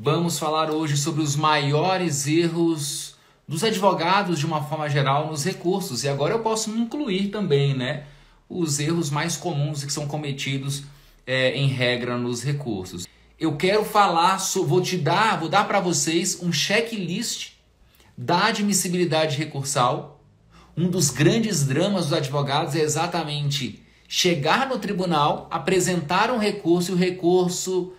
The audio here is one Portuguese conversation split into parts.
Vamos falar hoje sobre os maiores erros dos advogados de uma forma geral nos recursos. E agora eu posso incluir também, né, os erros mais comuns que são cometidos em regra nos recursos. Eu quero falar, vou dar para vocês um checklist da admissibilidade recursal. Um dos grandes dramas dos advogados é exatamente chegar no tribunal, apresentar um recurso e o recurso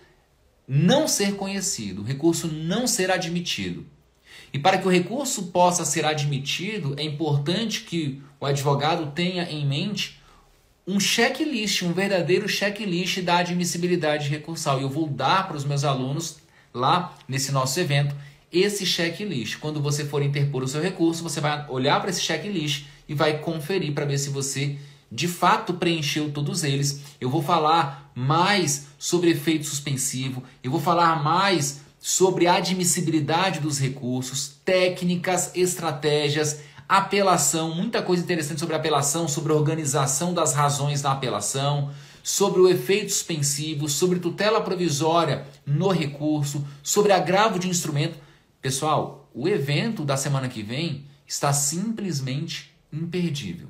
não ser conhecido, o recurso não ser admitido. E para que o recurso possa ser admitido, é importante que o advogado tenha em mente um checklist, um verdadeiro checklist da admissibilidade recursal. E eu vou dar para os meus alunos lá nesse nosso evento esse checklist. Quando você for interpor o seu recurso, você vai olhar para esse checklist e vai conferir para ver se você de fato preencheu todos eles. Eu vou falar mais sobre efeito suspensivo, eu vou falar mais sobre a admissibilidade dos recursos, técnicas, estratégias, apelação, muita coisa interessante sobre apelação, sobre a organização das razões da apelação, sobre o efeito suspensivo, sobre tutela provisória no recurso, sobre agravo de instrumento. Pessoal, o evento da semana que vem está simplesmente imperdível.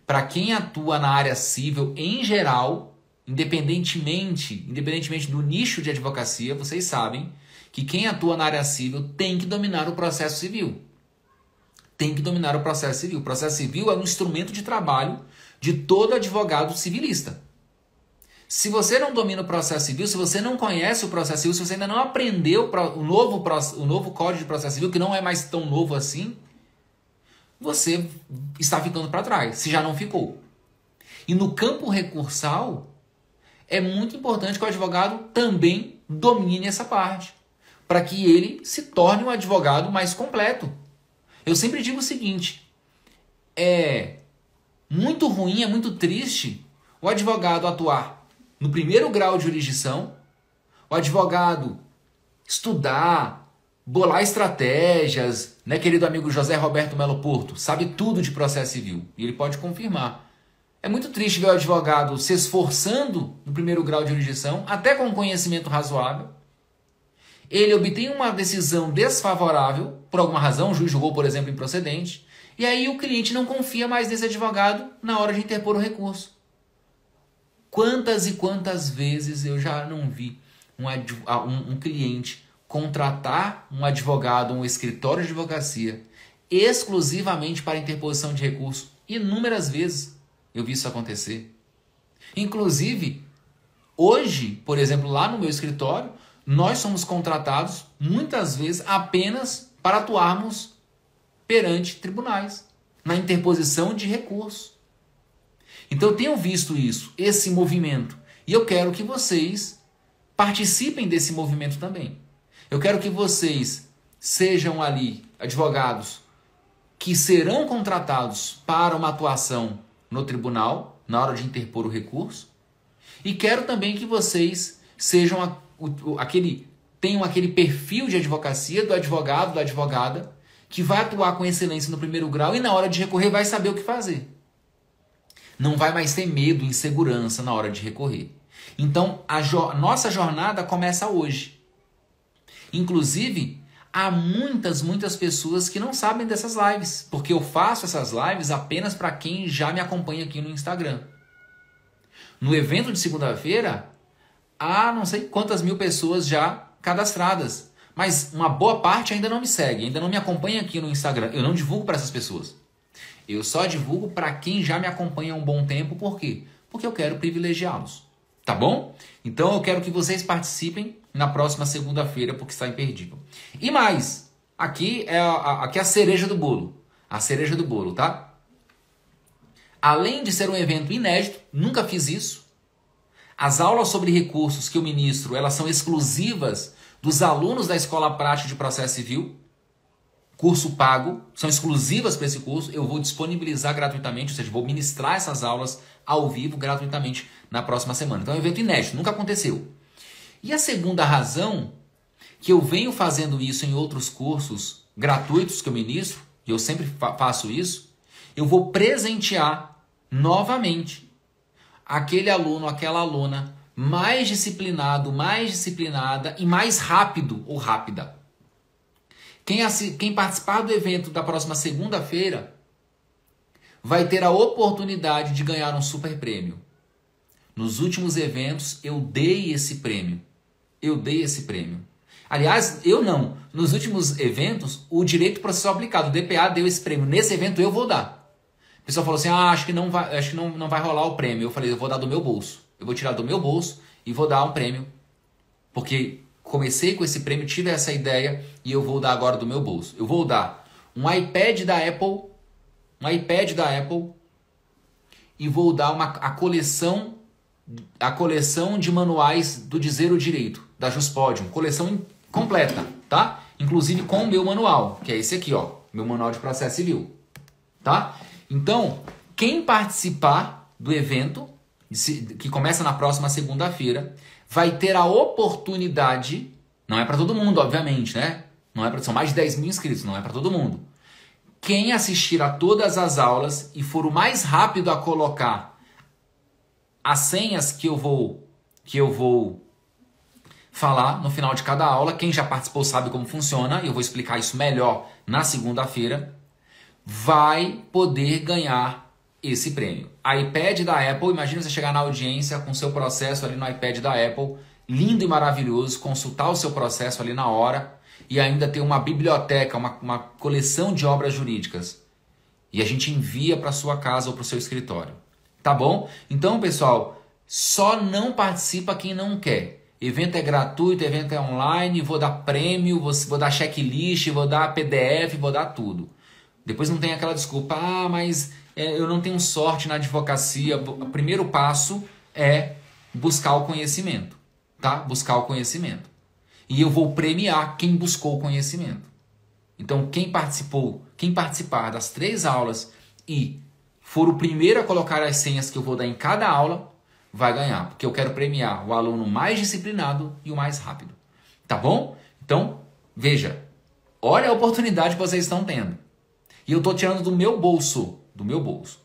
Para quem atua na área civil em geral, independentemente do nicho de advocacia, vocês sabem que quem atua na área civil tem que dominar o processo civil. Tem que dominar o processo civil. O processo civil é um instrumento de trabalho de todo advogado civilista. Se você não domina o processo civil, se você não conhece o processo civil, se você ainda não aprendeu o novo Código de Processo Civil, que não é mais tão novo assim, você está ficando para trás, se já não ficou. E no campo recursal, é muito importante que o advogado também domine essa parte, para que ele se torne um advogado mais completo. Eu sempre digo o seguinte, é muito ruim, é muito triste o advogado atuar no primeiro grau de jurisdição, o advogado estudar, bolar estratégias, né, querido amigo José Roberto Melo Porto, sabe tudo de processo civil, e ele pode confirmar. É muito triste ver o advogado se esforçando no primeiro grau de jurisdição, até com conhecimento razoável. Ele obtém uma decisão desfavorável, por alguma razão, o juiz julgou, por exemplo, improcedente, e aí o cliente não confia mais nesse advogado na hora de interpor o recurso. Quantas e quantas vezes eu já não vi um cliente contratar um advogado, um escritório de advocacia, exclusivamente para interposição de recurso. Inúmeras vezes eu vi isso acontecer. Inclusive, hoje, por exemplo, lá no meu escritório, nós somos contratados, muitas vezes, apenas para atuarmos perante tribunais, na interposição de recurso. Então eu tenho visto isso, esse movimento, e eu quero que vocês participem desse movimento também. Eu quero que vocês sejam ali advogados que serão contratados para uma atuação no tribunal, na hora de interpor o recurso, e quero também que vocês sejam tenham aquele perfil de advocacia do advogado, da advogada, que vai atuar com excelência no primeiro grau e na hora de recorrer vai saber o que fazer. Não vai mais ter medo, insegurança na hora de recorrer. Então, a nossa jornada começa hoje. Inclusive, há muitas pessoas que não sabem dessas lives, porque eu faço essas lives apenas para quem já me acompanha aqui no Instagram. No evento de segunda-feira, há não sei quantas mil pessoas já cadastradas, mas uma boa parte ainda não me segue, ainda não me acompanha aqui no Instagram. Eu não divulgo para essas pessoas. Eu só divulgo para quem já me acompanha há um bom tempo. Por quê? Porque eu quero privilegiá-los. Tá bom? Então eu quero que vocês participem na próxima segunda-feira, porque está imperdível. E mais, aqui é a cereja do bolo. A cereja do bolo, tá? Além de ser um evento inédito, nunca fiz isso. As aulas sobre recursos que eu ministro, elas são exclusivas dos alunos da Escola Prática de Processo Civil. Curso pago, são exclusivas para esse curso. Eu vou disponibilizar gratuitamente, ou seja, vou ministrar essas aulas ao vivo gratuitamente na próxima semana. Então é um evento inédito, nunca aconteceu. E a segunda razão, que eu venho fazendo isso em outros cursos gratuitos que eu ministro, e eu sempre faço isso, eu vou presentear novamente aquele aluno, aquela aluna mais disciplinado, mais disciplinada e mais rápido ou rápida. Quem participar do evento da próxima segunda-feira vai ter a oportunidade de ganhar um super prêmio. Nos últimos eventos eu dei esse prêmio. Aliás, eu não. Nos últimos eventos, o direito processual aplicado, o DPA, deu esse prêmio. Nesse evento eu vou dar. O pessoal falou assim, acho que não vai rolar o prêmio. Eu falei, eu vou dar do meu bolso. Eu vou tirar do meu bolso e vou dar um prêmio. Porque comecei com esse prêmio, tive essa ideia e eu vou dar agora do meu bolso. Eu vou dar um iPad da Apple, e vou dar a coleção de manuais do Dizer o Direito, da Juspodium, coleção completa, tá? Inclusive com o meu manual, que é esse aqui, ó, meu manual de processo civil, tá? Então, quem participar do evento, que começa na próxima segunda-feira, vai ter a oportunidade, não é para todo mundo, obviamente, né? São mais de 10 mil inscritos, não é para todo mundo. Quem assistir a todas as aulas e for o mais rápido a colocar as senhas que eu vou falar no final de cada aula, quem já participou sabe como funciona, e eu vou explicar isso melhor na segunda-feira, vai poder ganhar esse prêmio. iPad da Apple, imagina você chegar na audiência com seu processo ali no iPad da Apple, lindo e maravilhoso, consultar o seu processo ali na hora e ainda ter uma biblioteca, uma coleção de obras jurídicas. E a gente envia para sua casa ou para o seu escritório. Tá bom? Então, pessoal, só não participa quem não quer. Evento é gratuito, evento é online, vou dar prêmio, vou dar checklist, vou dar PDF, vou dar tudo. Depois não tem aquela desculpa, mas eu não tenho sorte na advocacia. O primeiro passo é buscar o conhecimento, tá? Buscar o conhecimento. E eu vou premiar quem buscou o conhecimento. Então, quem participar das 3 aulas e for o primeiro a colocar as senhas que eu vou dar em cada aula, vai ganhar. Porque eu quero premiar o aluno mais disciplinado e o mais rápido. Tá bom? Então, veja. Olha a oportunidade que vocês estão tendo. E eu estou tirando do meu bolso,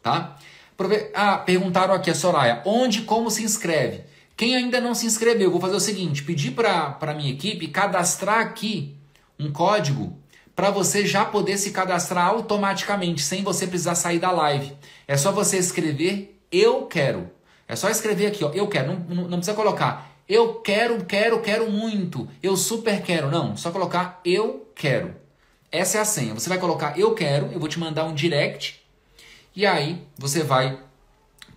tá? Perguntaram aqui a Soraya, onde, como se inscreve? Quem ainda não se inscreveu, vou fazer o seguinte, pedir para a minha equipe cadastrar aqui um código para você já poder se cadastrar automaticamente, sem você precisar sair da live. É só você escrever eu quero. É só escrever aqui, ó, eu quero, não precisa colocar eu quero muito, eu super quero, não, só colocar eu quero. Essa é a senha. Você vai colocar eu quero, eu vou te mandar um direct e aí você vai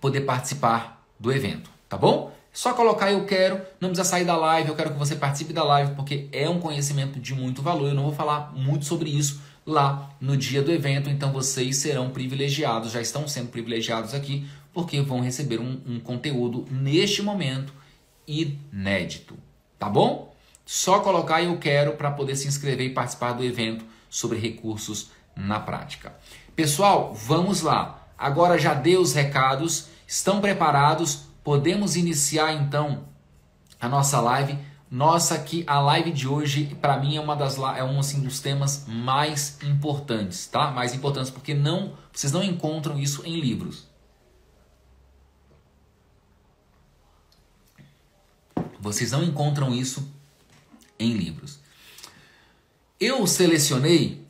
poder participar do evento, tá bom? Só colocar eu quero, não precisa sair da live, eu quero que você participe da live porque é um conhecimento de muito valor. Eu não vou falar muito sobre isso lá no dia do evento, então vocês serão privilegiados, já estão sendo privilegiados aqui porque vão receber um conteúdo neste momento inédito, tá bom? Só colocar eu quero para poder se inscrever e participar do evento sobre recursos na prática. Pessoal, vamos lá. Agora já dei os recados, estão preparados? Podemos iniciar então a nossa live. Nossa, que a live de hoje para mim é um assim, dos temas mais importantes, tá? Mais importantes porque vocês não encontram isso em livros. Vocês não encontram isso em livros. Eu selecionei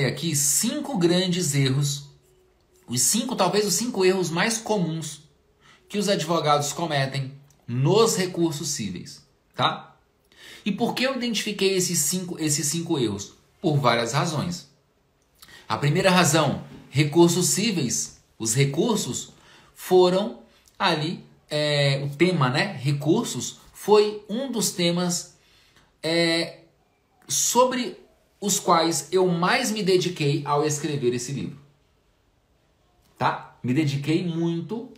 aqui 5 grandes erros, talvez os 5 erros mais comuns que os advogados cometem nos recursos cíveis, tá? E por que eu identifiquei esses cinco erros? Por várias razões. A primeira razão, recursos cíveis, os recursos foram ali, o tema, né? Recursos foi um dos temas sobre os quais eu mais me dediquei ao escrever esse livro. Tá? Me dediquei muito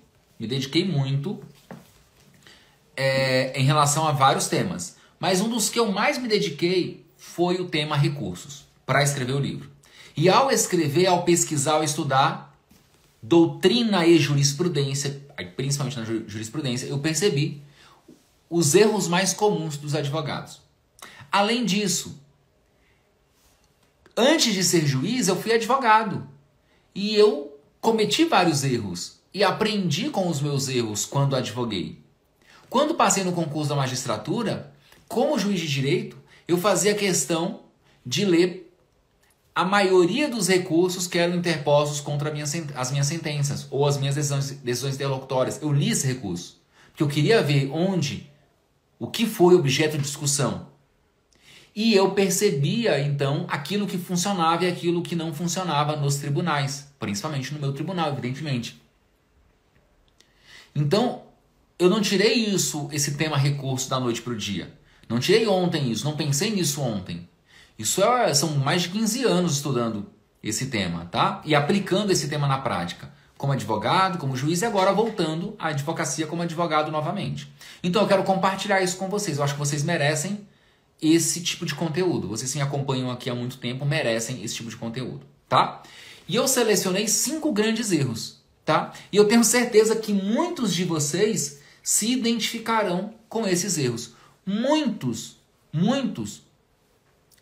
em relação a vários temas. Mas um dos que eu mais me dediquei foi o tema recursos, para escrever o livro. E ao escrever, ao pesquisar, ao estudar doutrina e jurisprudência, principalmente na jurisprudência, eu percebi os erros mais comuns dos advogados. Além disso, antes de ser juiz, eu fui advogado. E eu cometi vários erros. E aprendi com os meus erros quando advoguei. Quando passei no concurso da magistratura, como juiz de direito, eu fazia questão de ler a maioria dos recursos que eram interpostos contra as minhas sentenças ou as minhas decisões interlocutórias. Eu li esse recurso, porque eu queria ver o que foi objeto de discussão. E eu percebia, então, aquilo que funcionava e aquilo que não funcionava nos tribunais, principalmente no meu tribunal, evidentemente. Então, eu não tirei esse tema recurso da noite para o dia. Não tirei ontem isso, não pensei nisso ontem. São mais de 15 anos estudando esse tema, tá? E aplicando esse tema na prática, como advogado, como juiz, e agora voltando à advocacia como advogado novamente. Então eu quero compartilhar isso com vocês. Eu acho que vocês merecem esse tipo de conteúdo. Vocês me acompanham aqui há muito tempo, merecem esse tipo de conteúdo, tá? E eu selecionei 5 grandes erros, tá? E eu tenho certeza que muitos de vocês se identificarão com esses erros. Muitos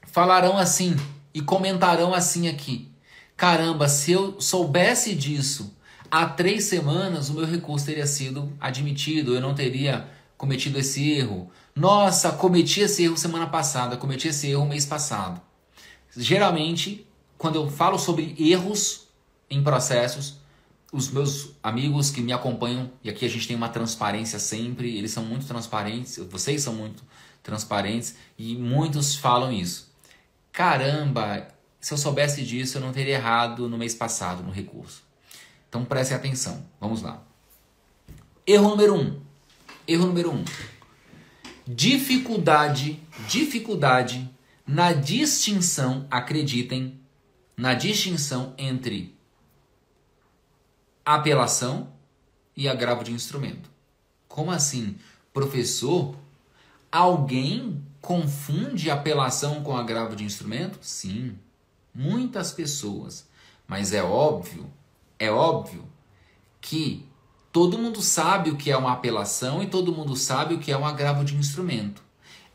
falarão assim e comentarão assim aqui: caramba, se eu soubesse disso há 3 semanas, o meu recurso teria sido admitido, eu não teria cometido esse erro. Nossa, cometi esse erro semana passada, cometi esse erro mês passado. Geralmente, quando eu falo sobre erros em processos, os meus amigos que me acompanham, e aqui a gente tem uma transparência sempre, eles são muito transparentes, vocês são muito transparentes, e muitos falam isso. Caramba, se eu soubesse disso, eu não teria errado no mês passado no recurso. Então prestem atenção, vamos lá. Erro número 1. Dificuldade na distinção, acreditem, na distinção entre apelação e agravo de instrumento. Como assim? Professor, alguém confunde apelação com agravo de instrumento? Sim, muitas pessoas. Mas é óbvio que todo mundo sabe o que é uma apelação e todo mundo sabe o que é um agravo de instrumento.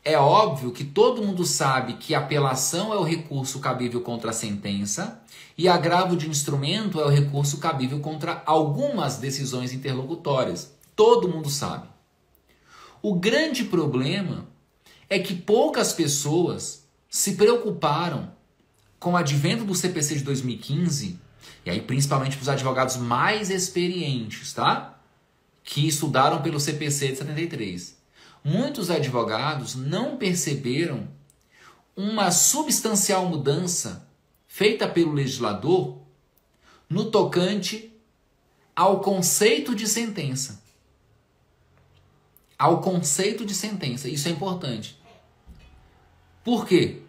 É óbvio que todo mundo sabe que apelação é o recurso cabível contra a sentença e agravo de instrumento é o recurso cabível contra algumas decisões interlocutórias. Todo mundo sabe. O grande problema é que poucas pessoas se preocuparam com o advento do CPC de 2015, e aí principalmente para os advogados mais experientes, tá? Que estudaram pelo CPC de 73. Muitos advogados não perceberam uma substancial mudança feita pelo legislador no tocante ao conceito de sentença. Ao conceito de sentença. Isso é importante. Por quê?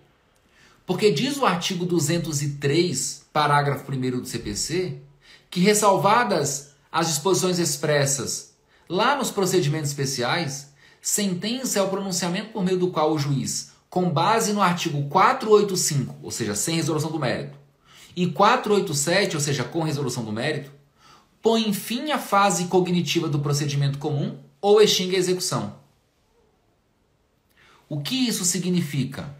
Porque diz o artigo 203, parágrafo 1º do CPC, que ressalvadas as disposições expressas lá nos procedimentos especiais, sentença é o pronunciamento por meio do qual o juiz, com base no artigo 485, ou seja, sem resolução do mérito, e 487, ou seja, com resolução do mérito, põe fim à fase cognitiva do procedimento comum ou extingue a execução. O que isso significa?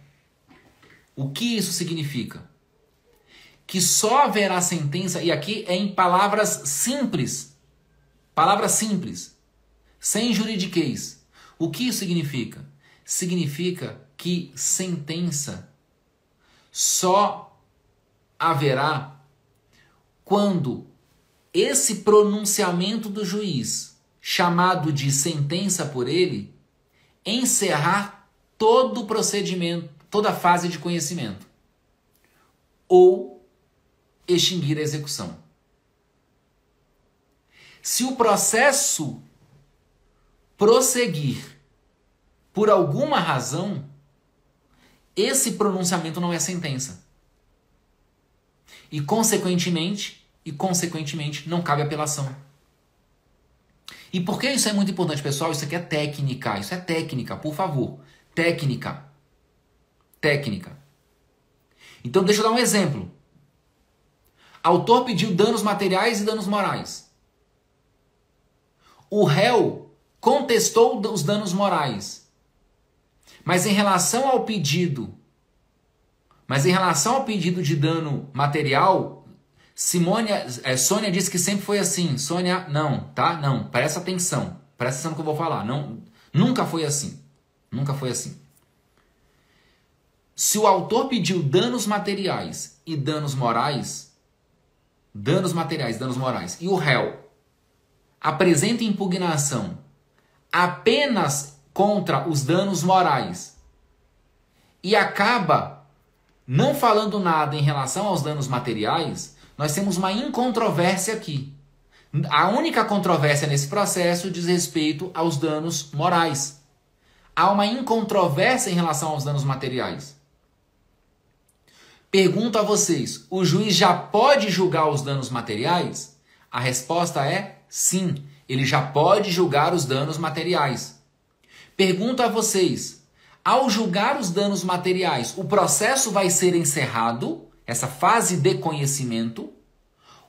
Que só haverá sentença, e aqui é em palavras simples, sem juridiquês. O que isso significa? Significa que sentença só haverá quando esse pronunciamento do juiz, chamado de sentença por ele, encerrar todo o procedimento, toda a fase de conhecimento, ou extinguir a execução. Se o processo prosseguir por alguma razão, esse pronunciamento não é sentença. E consequentemente, não cabe apelação. E por que isso é muito importante, pessoal? Isso aqui é técnica. Isso é técnica, por favor. Técnica. Então, deixa eu dar um exemplo. Autor pediu danos materiais e danos morais. O réu contestou os danos morais. Mas em relação ao pedido de dano material, Sônia disse que sempre foi assim. Sônia, não, tá? Não, presta atenção no que eu vou falar. Não, Nunca foi assim. Nunca foi assim. Se o autor pediu danos materiais e danos morais, e o réu apresenta impugnação apenas contra os danos morais e acaba não falando nada em relação aos danos materiais, nós temos uma incontrovérsia aqui. A única controvérsia nesse processo diz respeito aos danos morais. Há uma incontrovérsia em relação aos danos materiais. Pergunto a vocês, o juiz já pode julgar os danos materiais? A resposta é sim, ele já pode julgar os danos materiais. Pergunto a vocês, ao julgar os danos materiais, o processo vai ser encerrado, essa fase de conhecimento,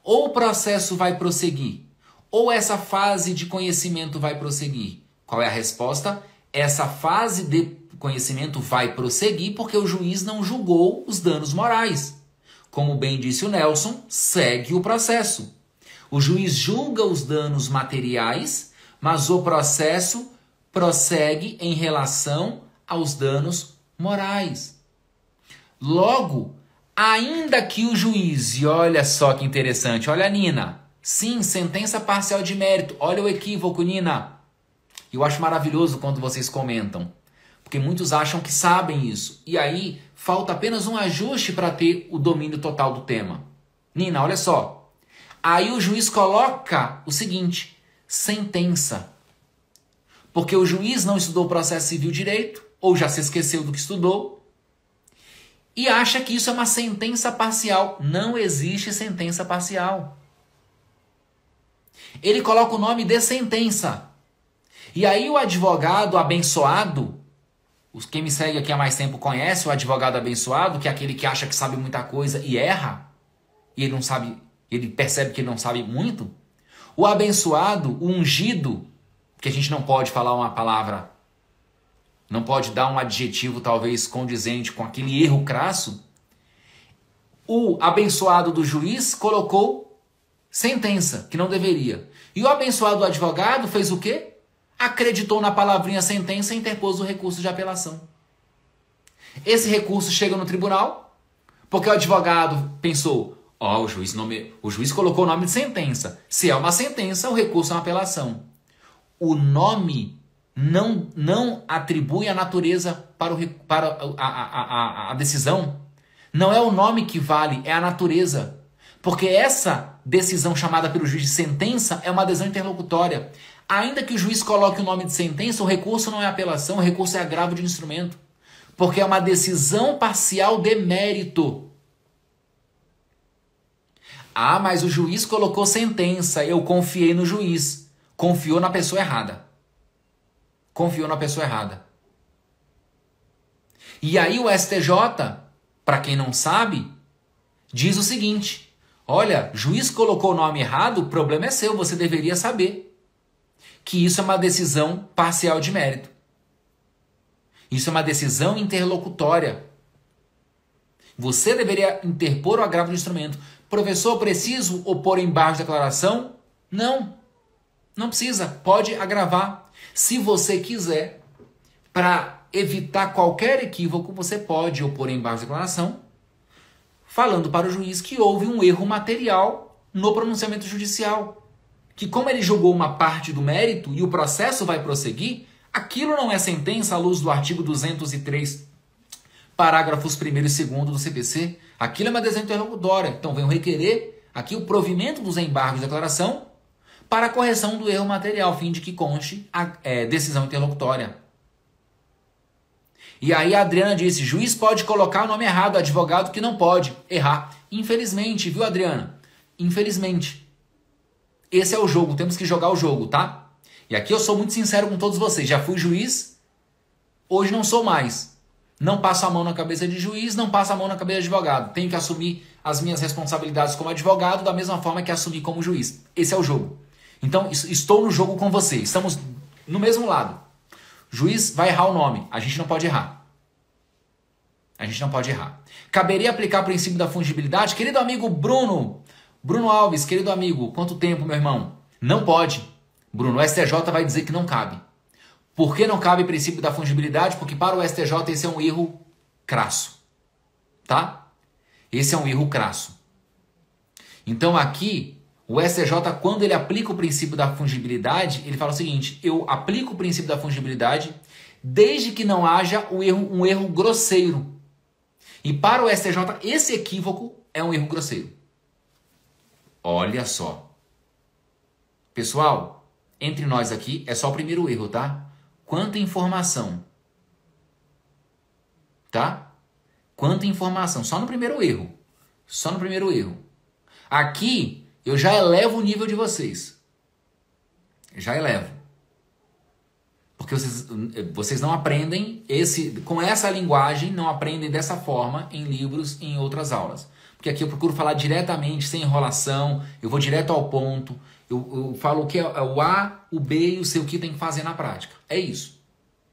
ou o processo vai prosseguir? Ou essa fase de conhecimento vai prosseguir? Qual é a resposta? Essa fase de conhecimento vai prosseguir porque o juiz não julgou os danos morais. Como bem disse o Nelson, segue o processo. O juiz julga os danos materiais, mas o processo prossegue em relação aos danos morais. Logo, ainda que o juiz, e olha só que interessante, olha Nina, sim, sentença parcial de mérito, olha o equívoco, Nina. Eu acho maravilhoso quando vocês comentam, porque muitos acham que sabem isso. E aí, falta apenas um ajuste para ter o domínio total do tema. Nina, olha só. Aí o juiz coloca o seguinte, sentença. Porque o juiz não estudou processo civil direito, ou já se esqueceu do que estudou, e acha que isso é uma sentença parcial. Não existe sentença parcial. Ele coloca o nome de sentença. E aí o advogado abençoado, quem me segue aqui há mais tempo conhece o advogado abençoado, que é aquele que acha que sabe muita coisa e erra, e ele não sabe, ele percebe que ele não sabe muito. O abençoado, o ungido, que a gente não pode falar uma palavra, não pode dar um adjetivo talvez condizente com aquele erro crasso, o abençoado do juiz colocou sentença, que não deveria. E o abençoado do advogado fez o quê? Acreditou na palavrinha sentença e interpôs o recurso de apelação. Esse recurso chega no tribunal, porque o advogado pensou, o juiz colocou o nome de sentença. Se é uma sentença, o recurso é uma apelação. O nome não atribui a natureza para a decisão. Não é o nome que vale, é a natureza. Porque essa decisão chamada pelo juiz de sentença é uma adesão interlocutória. Ainda que o juiz coloque o nome de sentença, o recurso não é apelação, o recurso é agravo de instrumento. Porque é uma decisão parcial de mérito. Ah, mas o juiz colocou sentença, eu confiei no juiz. Confiou na pessoa errada. Confiou na pessoa errada. E aí o STJ, para quem não sabe, diz o seguinte, olha, juiz colocou o nome errado, o problema é seu, você deveria saber que isso é uma decisão parcial de mérito. Isso é uma decisão interlocutória. Você deveria interpor o agravo de instrumento. Professor, preciso opor embargo de declaração? Não. Não precisa. Pode agravar. Se você quiser, para evitar qualquer equívoco, você pode opor embargo de declaração, falando para o juiz que houve um erro material no pronunciamento judicial. Que como ele julgou uma parte do mérito e o processo vai prosseguir, aquilo não é sentença à luz do artigo 203, parágrafos 1º e 2º do CPC. Aquilo é uma decisão interlocutória. Então venho requerer aqui o provimento dos embargos de declaração para a correção do erro material, a fim de que conste a decisão interlocutória. E aí a Adriana disse, juiz pode colocar o nome errado, advogado que não pode errar. Infelizmente, viu, Adriana? Infelizmente. Esse é o jogo, temos que jogar o jogo, tá? E aqui eu sou muito sincero com todos vocês. Já fui juiz, hoje não sou mais. Não passo a mão na cabeça de juiz, não passo a mão na cabeça de advogado. Tenho que assumir as minhas responsabilidades como advogado da mesma forma que assumi como juiz. Esse é o jogo. Então, estou no jogo com você. Estamos no mesmo lado. Juiz vai errar o nome. A gente não pode errar. A gente não pode errar. Caberia aplicar o princípio da fungibilidade? Querido amigo Bruno Alves, querido amigo, quanto tempo, meu irmão? Não pode. Bruno, o STJ vai dizer que não cabe. Por que não cabe princípio da fungibilidade? Porque para o STJ esse é um erro crasso. Tá? Esse é um erro crasso. Então aqui, o STJ, quando ele aplica o princípio da fungibilidade, ele fala o seguinte: eu aplico o princípio da fungibilidade desde que não haja um erro grosseiro. E para o STJ, esse equívoco é um erro grosseiro. Olha só. Pessoal, entre nós aqui, é só o primeiro erro, tá? Quanta informação. Tá? Quanta informação. Só no primeiro erro. Só no primeiro erro. Aqui, eu já elevo o nível de vocês. Já elevo. Porque vocês não aprendem com essa linguagem, não aprendem dessa forma em livros e em outras aulas. Porque aqui eu procuro falar diretamente, sem enrolação, eu vou direto ao ponto, eu falo o que é o A, o B e o C, o que tem que fazer na prática. É isso.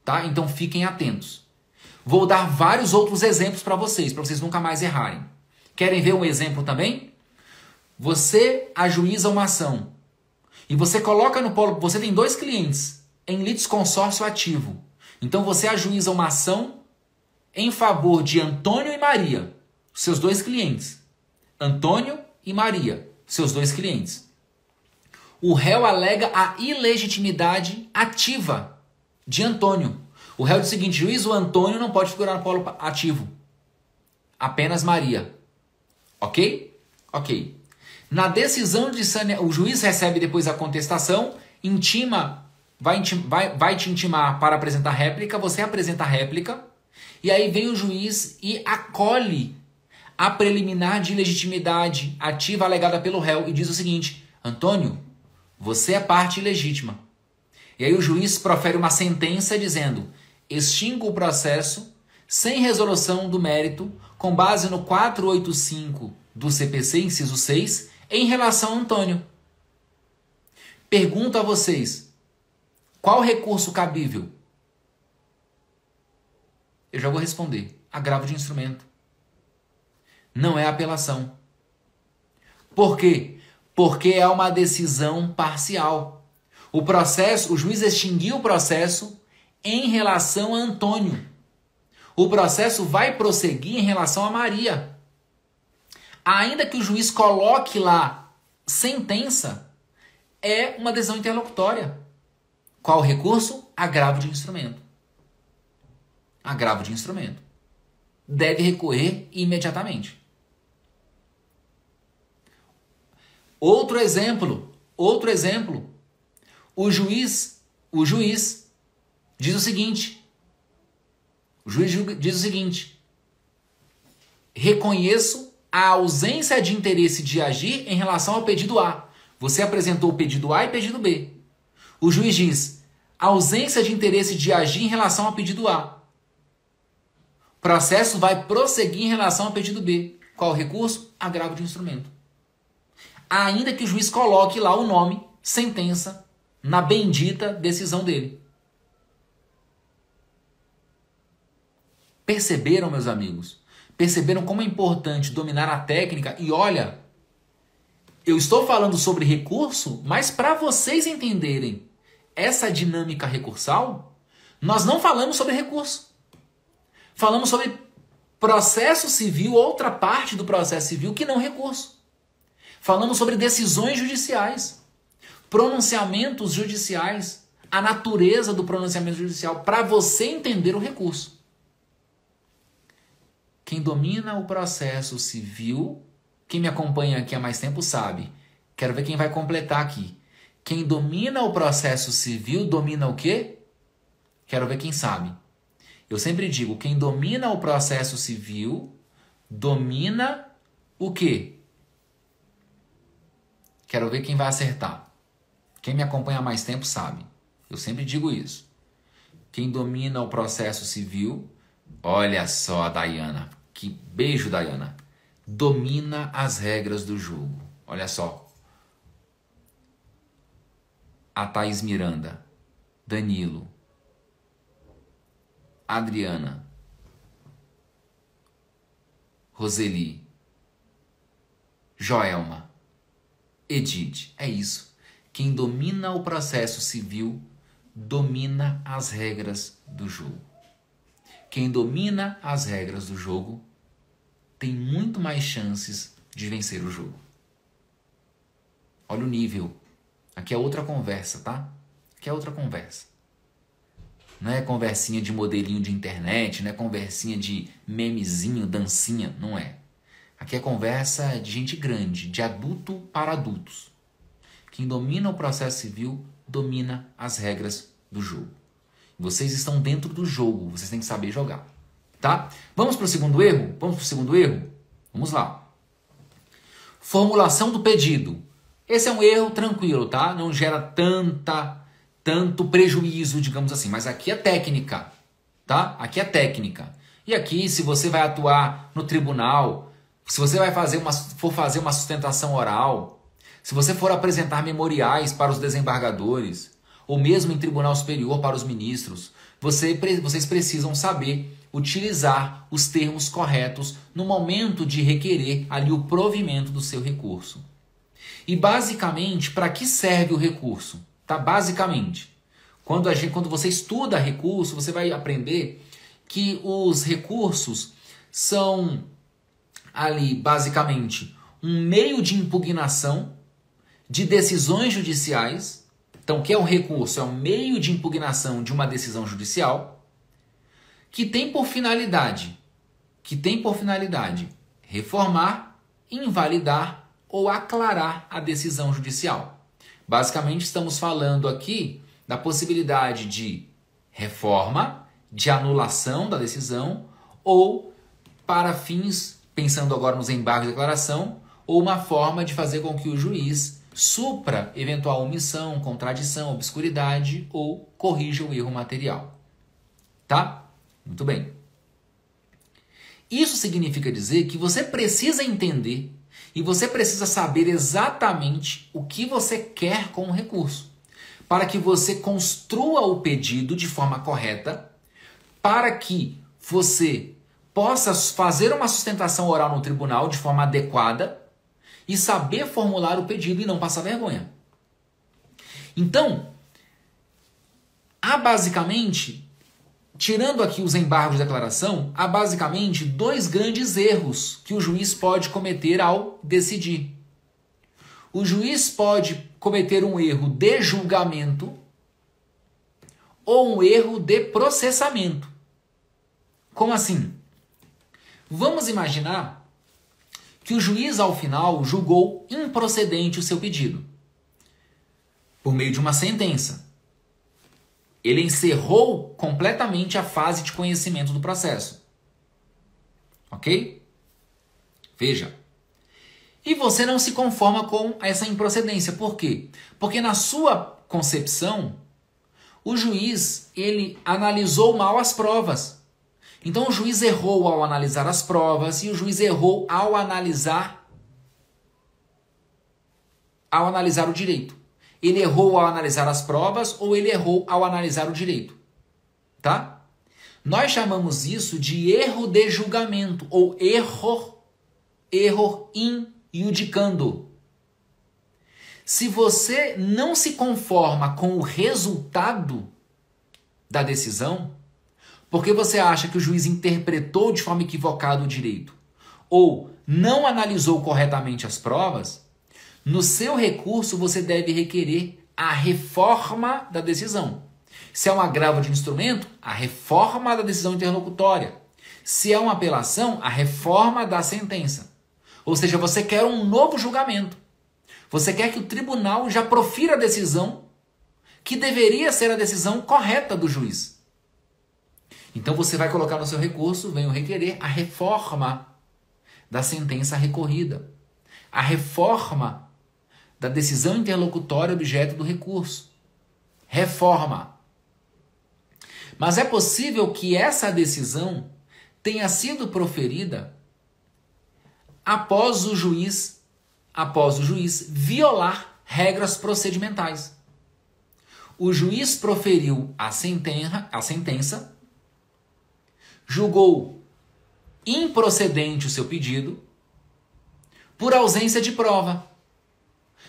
Tá? Então fiquem atentos. Vou dar vários outros exemplos para vocês nunca mais errarem. Querem ver um exemplo também? Você ajuiza uma ação e você coloca no polo, você tem 2 clientes em litisconsórcio ativo. Então você ajuiza uma ação em favor de Antônio e Maria, seus 2 clientes. Antônio e Maria, seus 2 clientes. O réu alega a ilegitimidade ativa de Antônio. O réu diz o seguinte: juiz, o Antônio não pode figurar no polo ativo. Apenas Maria. Ok? Ok. Na decisão de saneamento, o juiz recebe depois a contestação, vai te intimar para apresentar réplica, você apresenta a réplica, e aí vem o juiz e acolhe a preliminar de ilegitimidade ativa alegada pelo réu e diz o seguinte: Antônio, você é parte ilegítima. E aí o juiz profere uma sentença dizendo: extingo o processo sem resolução do mérito com base no 485 do CPC, inciso 6, em relação a Antônio. Pergunto a vocês: qual recurso cabível? Eu já vou responder: agravo de instrumento. Não é apelação. Por quê? Porque é uma decisão parcial. O juiz extinguiu o processo em relação a Antônio. O processo vai prosseguir em relação a Maria. Ainda que o juiz coloque lá sentença, é uma decisão interlocutória. Qual o recurso? Agravo de instrumento. Agravo de instrumento. Deve recorrer imediatamente. Outro exemplo. O juiz diz o seguinte. Reconheço a ausência de interesse de agir em relação ao pedido A. Você apresentou o pedido A e pedido B. O juiz diz: ausência de interesse de agir em relação ao pedido A. O processo vai prosseguir em relação ao pedido B. Qual o recurso? Agravo de instrumento. Ainda que o juiz coloque lá o nome, sentença, na bendita decisão dele. Perceberam, meus amigos? Perceberam como é importante dominar a técnica? E olha, eu estou falando sobre recurso, mas para vocês entenderem essa dinâmica recursal, nós não falamos sobre recurso. Falamos sobre processo civil, outra parte do processo civil que não recurso. Falamos sobre decisões judiciais, pronunciamentos judiciais, a natureza do pronunciamento judicial, para você entender o recurso. Quem domina o processo civil, quem me acompanha aqui há mais tempo sabe. Quero ver quem vai completar aqui. Quem domina o processo civil domina o quê? Quero ver quem sabe. Eu sempre digo, quem domina o processo civil domina o quê? Quero ver quem vai acertar. Quem me acompanha há mais tempo sabe. Eu sempre digo isso. Quem domina o processo civil, olha só a Dayana. Que beijo, Dayana. Domina as regras do jogo. Olha só. A Thaís Miranda, Danilo, Adriana, Roseli, Joelma, Edith. É isso. Quem domina o processo civil domina as regras do jogo. Quem domina as regras do jogo tem muito mais chances de vencer o jogo. Olha o nível. Aqui é outra conversa, tá? Aqui é outra conversa. Não é conversinha de modelinho de internet, não é conversinha de memezinho, dancinha, não é. Aqui é conversa de gente grande, de adulto para adultos. Quem domina o processo civil domina as regras do jogo. Vocês estão dentro do jogo, vocês têm que saber jogar, tá? Vamos para o segundo erro? Vamos lá. Formulação do pedido. Esse é um erro tranquilo, tá? Não gera tanto prejuízo, digamos assim. Mas aqui é técnica, tá? Aqui é técnica. E aqui, se você vai atuar no tribunal, se você vai for fazer uma sustentação oral, se você for apresentar memoriais para os desembargadores, ou mesmo em tribunal superior para os ministros, vocês precisam saber utilizar os termos corretos no momento de requerer ali o provimento do seu recurso. E basicamente, para que serve o recurso? Tá? Basicamente, quando você estuda recurso, você vai aprender que os recursos são ali, basicamente, um meio de impugnação de decisões judiciais. Então, o que é um recurso? É um meio de impugnação de uma decisão judicial que tem por finalidade reformar, invalidar ou aclarar a decisão judicial. Basicamente, estamos falando aqui da possibilidade de reforma, de anulação da decisão ou, para fins, pensando agora nos embargos de declaração, ou uma forma de fazer com que o juiz supra eventual omissão, contradição, obscuridade ou corrija o erro material. Tá? Muito bem. Isso significa dizer que você precisa entender e você precisa saber exatamente o que você quer com o recurso, para que você construa o pedido de forma correta, para que você possa fazer uma sustentação oral no tribunal de forma adequada e saber formular o pedido e não passar vergonha. Então, há basicamente, tirando aqui os embargos de declaração, há basicamente dois grandes erros que o juiz pode cometer ao decidir. O juiz pode cometer um erro de julgamento ou um erro de processamento. Como assim? Vamos imaginar que o juiz, ao final, julgou improcedente o seu pedido por meio de uma sentença. Ele encerrou completamente a fase de conhecimento do processo. Ok? Veja. E você não se conforma com essa improcedência. Por quê? Porque na sua concepção, o juiz, ele analisou mal as provas. Então o juiz errou ao analisar as provas e o juiz errou ao analisar o direito. Ele errou ao analisar as provas ou ele errou ao analisar o direito. Tá? Nós chamamos isso de erro de julgamento ou erro in iudicando. Se você não se conforma com o resultado da decisão, porque você acha que o juiz interpretou de forma equivocada o direito ou não analisou corretamente as provas, no seu recurso você deve requerer a reforma da decisão. Se é um agravo de instrumento, a reforma da decisão interlocutória. Se é uma apelação, a reforma da sentença. Ou seja, você quer um novo julgamento. Você quer que o tribunal já profira a decisão que deveria ser a decisão correta do juiz. Então você vai colocar no seu recurso, venho requerer a reforma da sentença recorrida. A reforma da decisão interlocutória objeto do recurso. Reforma. Mas é possível que essa decisão tenha sido proferida após o juiz violar regras procedimentais. O juiz proferiu a sentença, julgou improcedente o seu pedido por ausência de prova.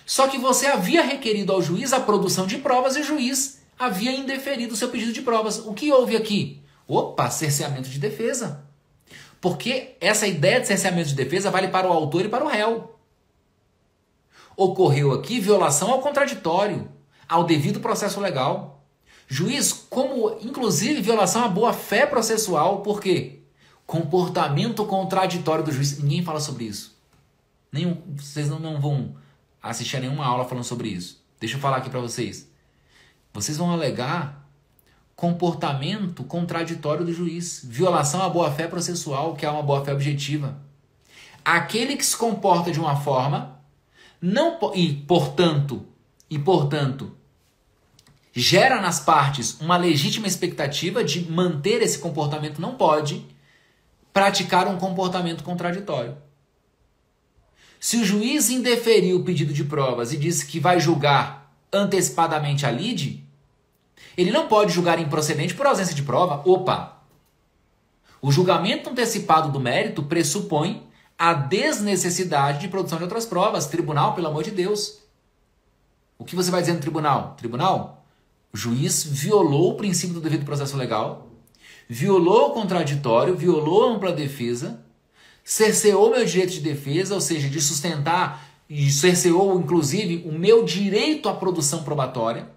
Só que você havia requerido ao juiz a produção de provas e o juiz havia indeferido o seu pedido de provas. O que houve aqui? Opa, cerceamento de defesa. Porque essa ideia de cerceamento de defesa vale para o autor e para o réu. Ocorreu aqui violação ao contraditório, ao devido processo legal. Juiz, como inclusive violação à boa-fé processual, por quê? Comportamento contraditório do juiz. Ninguém fala sobre isso. Vocês não vão assistir a nenhuma aula falando sobre isso. Deixa eu falar aqui para vocês. Vocês vão alegar comportamento contraditório do juiz. Violação à boa-fé processual, que é uma boa-fé objetiva. Aquele que se comporta de uma forma portanto, gera nas partes uma legítima expectativa de manter esse comportamento, não pode praticar um comportamento contraditório. Se o juiz indeferiu o pedido de provas e disse que vai julgar antecipadamente a lide, ele não pode julgar improcedente por ausência de prova. Opa! O julgamento antecipado do mérito pressupõe a desnecessidade de produção de outras provas. Tribunal, pelo amor de Deus. O que você vai dizer no tribunal? Tribunal, o juiz violou o princípio do devido processo legal, violou o contraditório, violou a ampla defesa, cerceou meu direito de defesa, ou seja, de sustentar, e cerceou, inclusive, o meu direito à produção probatória,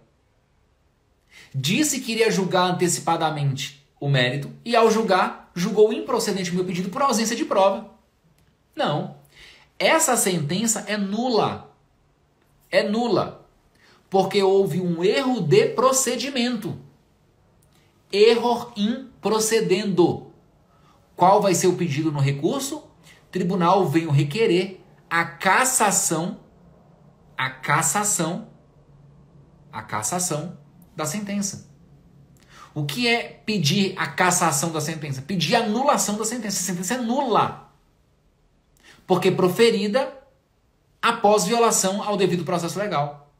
disse que iria julgar antecipadamente o mérito, e ao julgar, julgou improcedente o meu pedido por ausência de prova. Não. Essa sentença é nula. É nula. Porque houve um erro de procedimento. Error in procedendo. Qual vai ser o pedido no recurso? Tribunal venho requerer a cassação da sentença. O que é pedir a cassação da sentença? Pedir a anulação da sentença. A sentença é nula. Porque proferida após violação ao devido processo legal.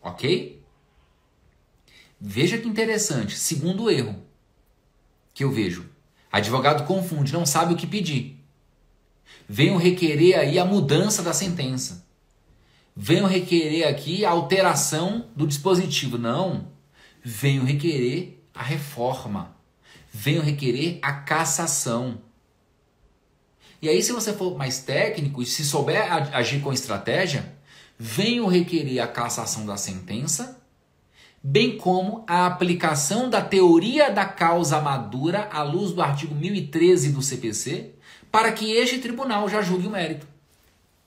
Ok? Veja que interessante. Segundo erro que eu vejo. Advogado confunde, não sabe o que pedir. Venho requerer aí a mudança da sentença. Venho requerer aqui a alteração do dispositivo. Não. Venho requerer a reforma. Venho requerer a cassação. E aí, se você for mais técnico e se souber agir com estratégia, venho requerer a cassação da sentença, bem como a aplicação da teoria da causa madura à luz do artigo 1013 do CPC, para que este tribunal já julgue o mérito.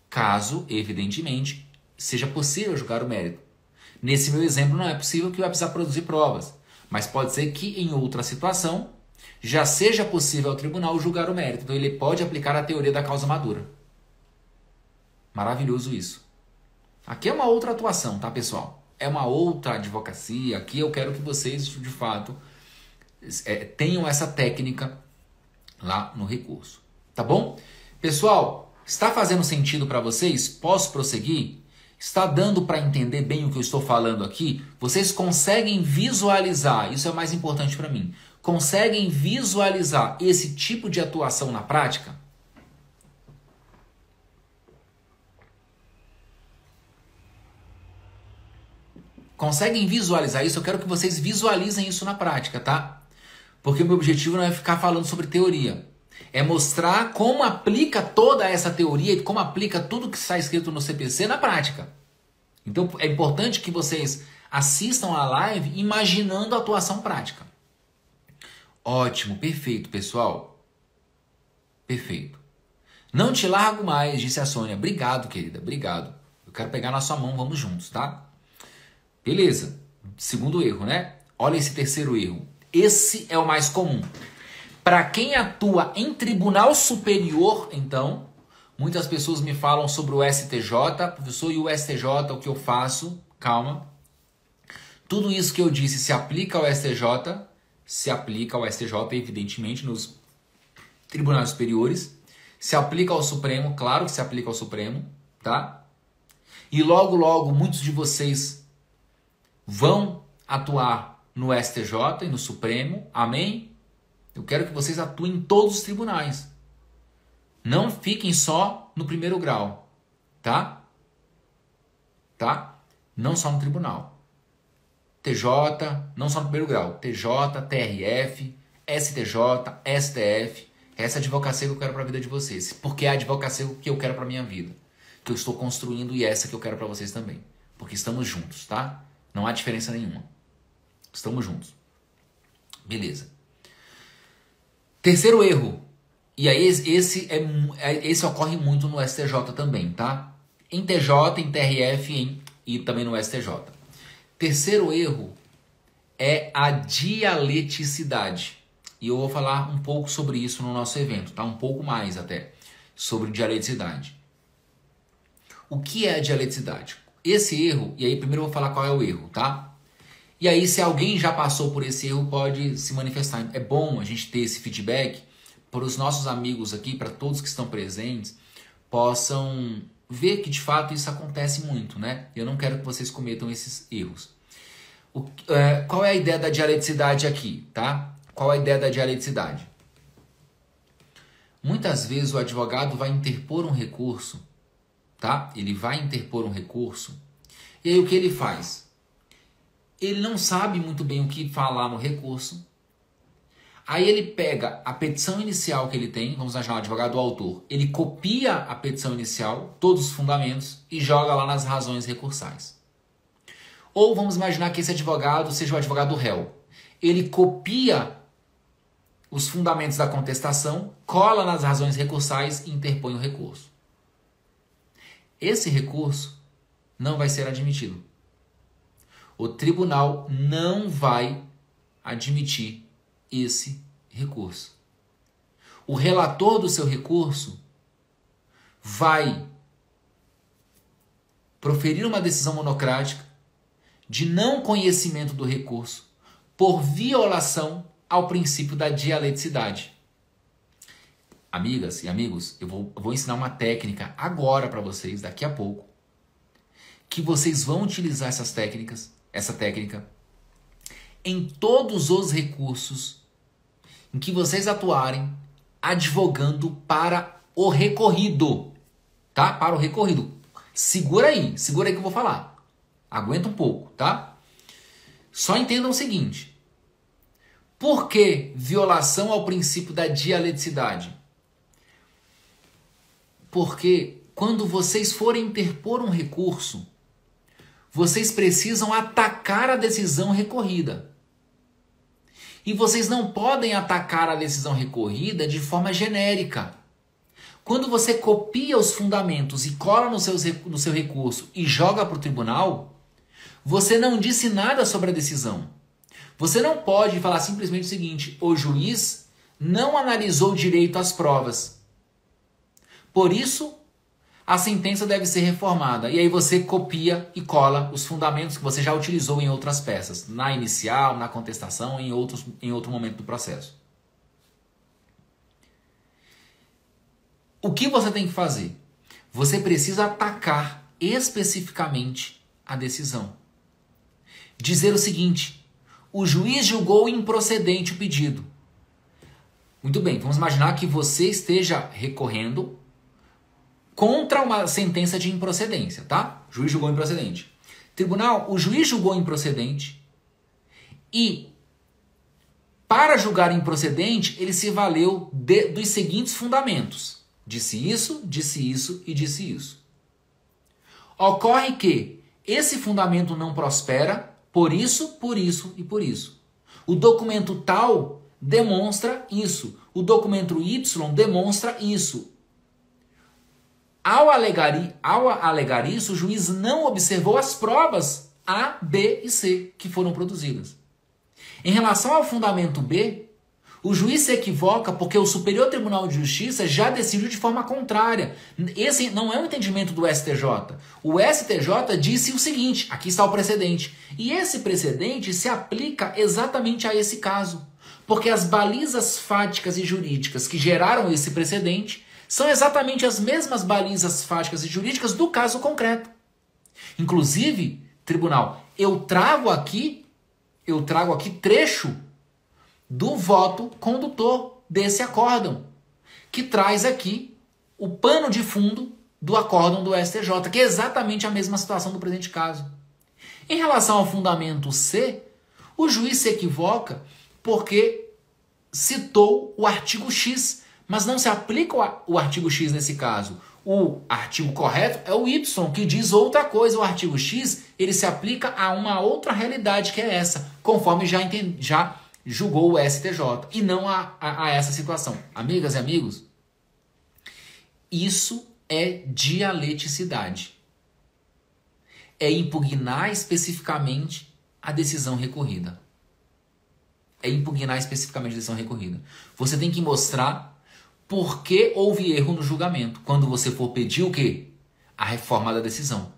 Caso, evidentemente, seja possível julgar o mérito. Nesse meu exemplo, não é possível que vai precisar produzir provas, mas pode ser que em outra situação já seja possível ao tribunal julgar o mérito. Então ele pode aplicar a teoria da causa madura. Maravilhoso isso. Aqui é uma outra atuação, tá, pessoal? É uma outra advocacia. Aqui eu quero que vocês, de fato, tenham essa técnica lá no recurso. Tá bom? Pessoal, está fazendo sentido para vocês? Posso prosseguir? Está dando para entender bem o que eu estou falando aqui? Vocês conseguem visualizar? Isso é o mais importante para mim. Conseguem visualizar esse tipo de atuação na prática? Conseguem visualizar isso? Eu quero que vocês visualizem isso na prática, tá? Porque o meu objetivo não é ficar falando sobre teoria. É mostrar como aplica toda essa teoria e como aplica tudo que está escrito no CPC na prática. Então é importante que vocês assistam a live imaginando a atuação prática. Ótimo, perfeito, pessoal. Perfeito. Não te largo mais, disse a Sônia. Obrigado, querida, obrigado. Eu quero pegar na sua mão, vamos juntos, tá? Beleza. Segundo erro, né? Olha esse terceiro erro. Esse é o mais comum. Para quem atua em tribunal superior, então, muitas pessoas me falam sobre o STJ. Professor, e o STJ, o que eu faço? Calma. Tudo isso que eu disse se aplica ao STJ, se aplica ao STJ, evidentemente, nos tribunais superiores. Se aplica ao Supremo, claro que se aplica ao Supremo, tá? E logo, logo, muitos de vocês vão atuar no STJ e no Supremo, amém? Eu quero que vocês atuem em todos os tribunais. Não fiquem só no primeiro grau, tá? Tá? não só no tribunal. TJ, não só no primeiro grau, TJ, TRF, STJ, STF, essa é a advocacia que eu quero para a vida de vocês, porque é a advocacia que eu quero para minha vida, que eu estou construindo e essa que eu quero para vocês também, porque estamos juntos, tá? Não há diferença nenhuma. Estamos juntos. Beleza. Terceiro erro, e aí esse ocorre muito no STJ também, tá? Em TJ, em TRF e também no STJ. Terceiro erro é a dialeticidade. E eu vou falar um pouco sobre isso no nosso evento, tá? Um pouco mais até, sobre dialeticidade. O que é a dialeticidade? Esse erro, e aí primeiro eu vou falar qual é o erro, tá? E aí se alguém já passou por esse erro, pode se manifestar. É bom a gente ter esse feedback para os nossos amigos aqui, para todos que estão presentes, possam ver que de fato isso acontece muito, né? Eu não quero que vocês cometam esses erros. Qual é a ideia da dialeticidade aqui, tá? Qual é a ideia da dialeticidade? Muitas vezes o advogado vai interpor um recurso, tá? Ele vai interpor um recurso, e aí o que ele faz? Ele não sabe muito bem o que falar no recurso, aí ele pega a petição inicial que ele tem, vamos chamar o advogado autor, ele copia a petição inicial, todos os fundamentos, e joga lá nas razões recursais. Ou vamos imaginar que esse advogado seja o advogado réu. Ele copia os fundamentos da contestação, cola nas razões recursais e interpõe o recurso. Esse recurso não vai ser admitido. O tribunal não vai admitir esse recurso. O relator do seu recurso vai proferir uma decisão monocrática de não conhecimento do recurso por violação ao princípio da dialeticidade. Amigas e amigos, eu vou ensinar uma técnica agora para vocês, daqui a pouco, que vocês vão utilizar essa técnica em todos os recursos em que vocês atuarem advogando para o recorrido, tá? Para o recorrido. Segura aí que eu vou falar. Aguenta um pouco, tá? Só entendam o seguinte. Por que violação ao princípio da dialeticidade? Porque quando vocês forem interpor um recurso, vocês precisam atacar a decisão recorrida. E vocês não podem atacar a decisão recorrida de forma genérica. Quando você copia os fundamentos e cola no seu recurso e joga para o tribunal, você não disse nada sobre a decisão. Você não pode falar simplesmente o seguinte: o juiz não analisou direito as provas. Por isso, a sentença deve ser reformada. E aí você copia e cola os fundamentos que você já utilizou em outras peças. Na inicial, na contestação, em outro momento do processo. O que você tem que fazer? Você precisa atacar especificamente a decisão. Dizer o seguinte: o juiz julgou improcedente o pedido. Muito bem, vamos imaginar que você esteja recorrendo contra uma sentença de improcedência, tá? O juiz julgou improcedente. Tribunal, o juiz julgou improcedente e, para julgar improcedente, ele se valeu dos seguintes fundamentos. Disse isso e disse isso. Ocorre que esse fundamento não prospera por isso e por isso. O documento tal demonstra isso. O documento Y demonstra isso. Ao alegar isso, o juiz não observou as provas A, B e C que foram produzidas. Em relação ao fundamento B, o juiz se equivoca porque o Superior Tribunal de Justiça já decidiu de forma contrária. Esse não é um entendimento do STJ. O STJ disse o seguinte: aqui está o precedente. E esse precedente se aplica exatamente a esse caso. Porque as balizas fáticas e jurídicas que geraram esse precedente são exatamente as mesmas balizas fáticas e jurídicas do caso concreto. Inclusive, tribunal, eu trago aqui trecho do voto condutor desse acórdão, que traz aqui o pano de fundo do acórdão do STJ, que é exatamente a mesma situação do presente caso. Em relação ao fundamento C, o juiz se equivoca porque citou o artigo X, mas não se aplica o artigo X nesse caso. O artigo correto é o Y, que diz outra coisa. O artigo X, ele se aplica a uma outra realidade, que é essa, conforme já julgou o STJ, e não a essa situação. Amigas e amigos, isso é dialeticidade. É impugnar especificamente a decisão recorrida. É impugnar especificamente a decisão recorrida. Você tem que mostrar por que houve erro no julgamento, quando você for pedir o quê? A reforma da decisão.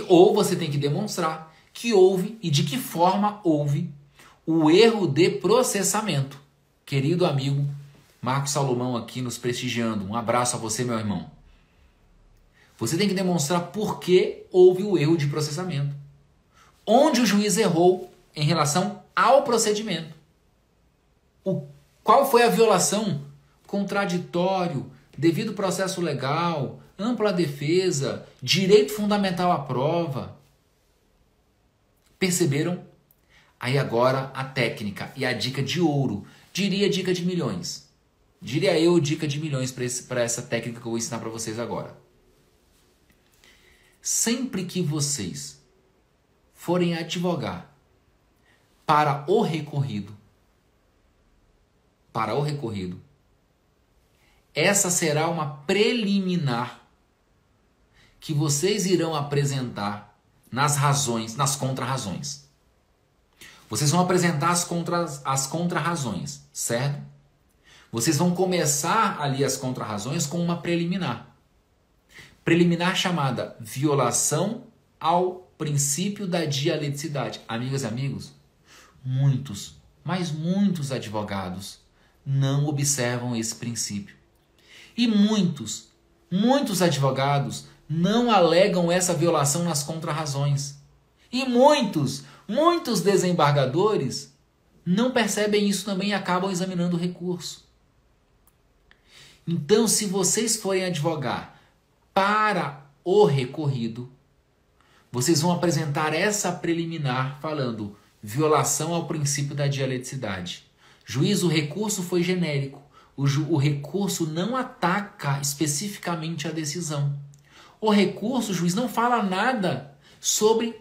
Ou você tem que demonstrar que houve e de que forma houve o erro de processamento. Querido amigo Marcos Salomão aqui nos prestigiando. Um abraço a você, meu irmão. Você tem que demonstrar por que houve o erro de processamento. Onde o juiz errou em relação ao procedimento. Qual foi a violação? Contraditório, devido processo legal, ampla defesa, direito fundamental à prova. Perceberam? Aí agora a técnica e a dica de ouro. Diria dica de milhões. Diria eu dica de milhões para essa técnica que eu vou ensinar para vocês agora. Sempre que vocês forem advogar para o recorrido, essa será uma preliminar que vocês irão apresentar nas razões, nas contrarrazões. Vocês vão apresentar as contrarrazões, certo? Vocês vão começar ali as contrarrazões com uma preliminar. Preliminar chamada violação ao princípio da dialeticidade. Amigas e amigos, muitos, mas muitos advogados não observam esse princípio. E muitos advogados não alegam essa violação nas contrarrazões. E muitos desembargadores não percebem isso também e acabam examinando o recurso. Então, se vocês forem advogar para o recorrido, vocês vão apresentar essa preliminar falando violação ao princípio da dialeticidade. Juiz, o recurso foi genérico. O recurso não ataca especificamente a decisão. O recurso, o juiz não fala nada sobre...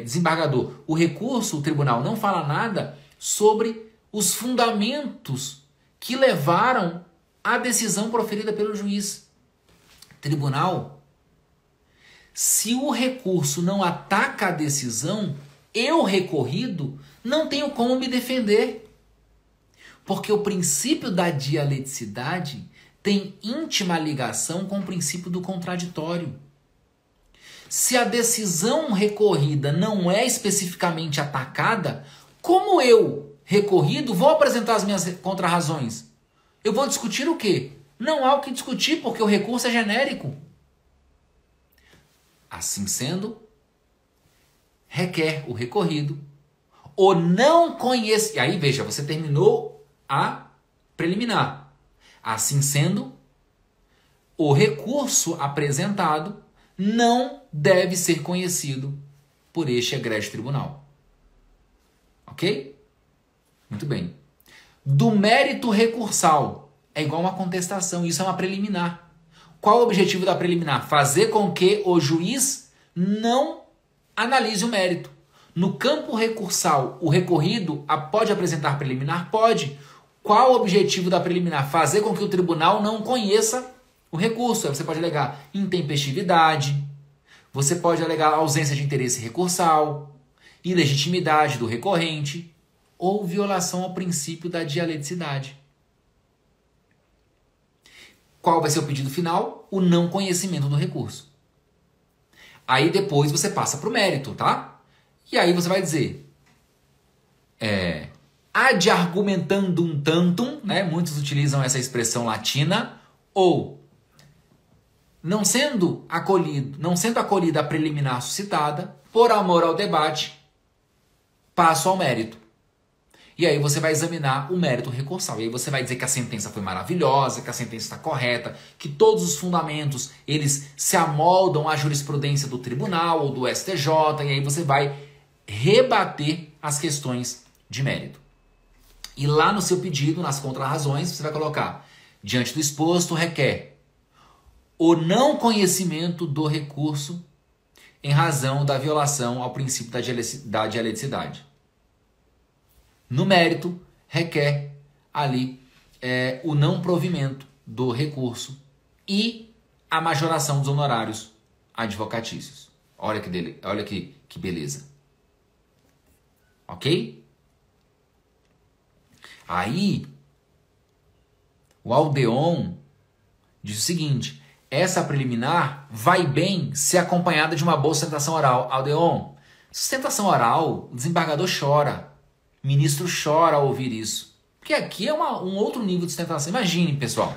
desembargador, o tribunal não fala nada sobre os fundamentos que levaram à decisão proferida pelo juiz. Tribunal, se o recurso não ataca a decisão, eu, recorrido, não tenho como me defender. Porque o princípio da dialeticidade tem íntima ligação com o princípio do contraditório. Se a decisão recorrida não é especificamente atacada, como eu, recorrido, vou apresentar as minhas contrarrazões? Eu vou discutir o quê? Não há o que discutir, porque o recurso é genérico. Assim sendo, requer o recorrido o não conhece... E aí, veja, você terminou a preliminar. Assim sendo, o recurso apresentado não deve ser conhecido por este egrégio tribunal. Ok? Muito bem. Do mérito recursal é igual uma contestação. Isso é uma preliminar. Qual o objetivo da preliminar? Fazer com que o juiz não analise o mérito. No campo recursal, o recorrido pode apresentar preliminar? Pode. Qual o objetivo da preliminar? Fazer com que o tribunal não conheça o recurso. Aí você pode alegar intempestividade, você pode alegar ausência de interesse recursal, ilegitimidade do recorrente ou violação ao princípio da dialeticidade. Qual vai ser o pedido final? O não conhecimento do recurso. Aí depois você passa para o mérito, tá? E aí você vai dizer... ad argumentandum tantum, né? Muitos utilizam essa expressão latina, ou não sendo acolhida a preliminar suscitada, por amor ao debate, passo ao mérito. E aí você vai examinar o mérito recursal. E aí você vai dizer que a sentença foi maravilhosa, que a sentença está correta, que todos os fundamentos eles se amoldam à jurisprudência do tribunal ou do STJ. E aí você vai rebater as questões de mérito. E lá no seu pedido, nas contrarrazões, você vai colocar: diante do exposto, requer o não conhecimento do recurso em razão da violação ao princípio da dialeticidade. No mérito, requer ali o não provimento do recurso e a majoração dos honorários advocatícios. Olha que beleza. Ok? Aí, o Aldeon diz o seguinte: essa preliminar vai bem se acompanhada de uma boa sustentação oral. Aldeon, sustentação oral, o desembargador chora. O ministro chora ao ouvir isso. Porque aqui é um outro nível de sustentação. Imaginem, pessoal.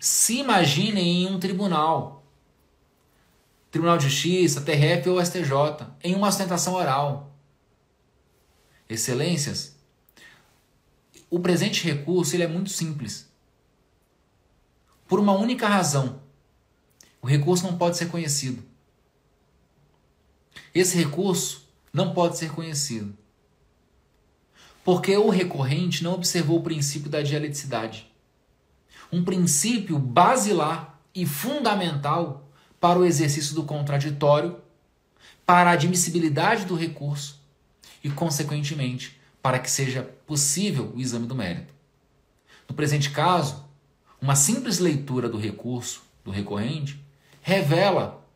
Se imaginem em um tribunal. Tribunal de Justiça, TRF ou STJ. Em uma sustentação oral. Excelências, o presente recurso ele é muito simples. Por uma única razão. O recurso não pode ser conhecido. Esse recurso não pode ser conhecido. Porque o recorrente não observou o princípio da dialeticidade. Um princípio basilar e fundamental para o exercício do contraditório, para a admissibilidade do recurso e, consequentemente, para que seja possível o exame do mérito. No presente caso, uma simples leitura do recurso do recorrente revela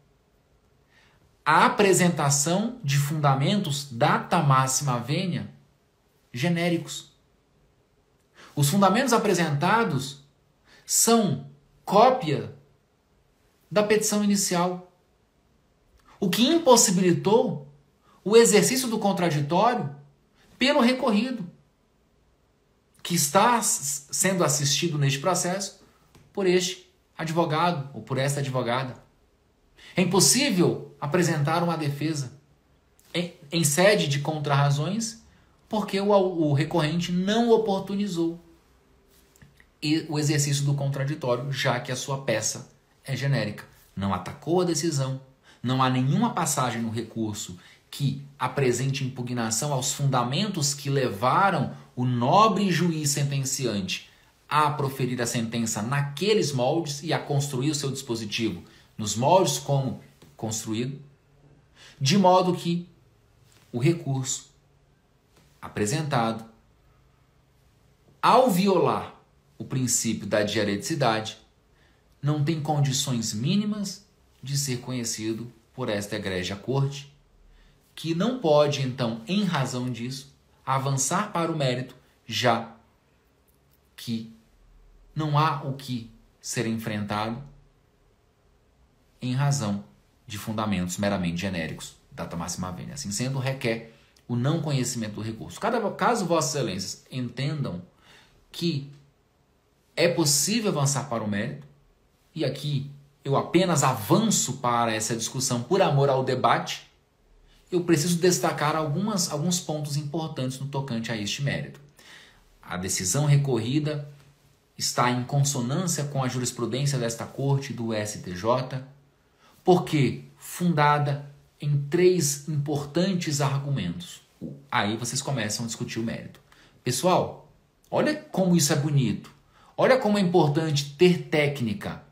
a apresentação de fundamentos data máxima vênia genéricos. Os fundamentos apresentados são cópia da petição inicial, o que impossibilitou o exercício do contraditório pelo recorrido, que está sendo assistido neste processo por este advogado ou por esta advogada. É impossível apresentar uma defesa em sede de contrarrazões porque o recorrente não oportunizou o exercício do contraditório, já que a sua peça é genérica. Não atacou a decisão, não há nenhuma passagem no recurso que apresente impugnação aos fundamentos que levaram o nobre juiz sentenciante a proferir a sentença naqueles moldes e a construir o seu dispositivo nos moldes como construído, de modo que o recurso apresentado, ao violar o princípio da dialeticidade, não tem condições mínimas de ser conhecido por esta egrégia corte, que não pode, então, em razão disso, avançar para o mérito, já que não há o que ser enfrentado em razão de fundamentos meramente genéricos, data máxima vênia. Assim sendo, requer o não conhecimento do recurso. Caso Vossas Excelências entendam que é possível avançar para o mérito, e aqui eu apenas avanço para essa discussão por amor ao debate, eu preciso destacar alguns pontos importantes no tocante a este mérito. A decisão recorrida está em consonância com a jurisprudência desta Corte do STJ, porque fundada em 3 importantes argumentos. Aí vocês começam a discutir o mérito. Pessoal, olha como isso é bonito. Olha como é importante ter técnica.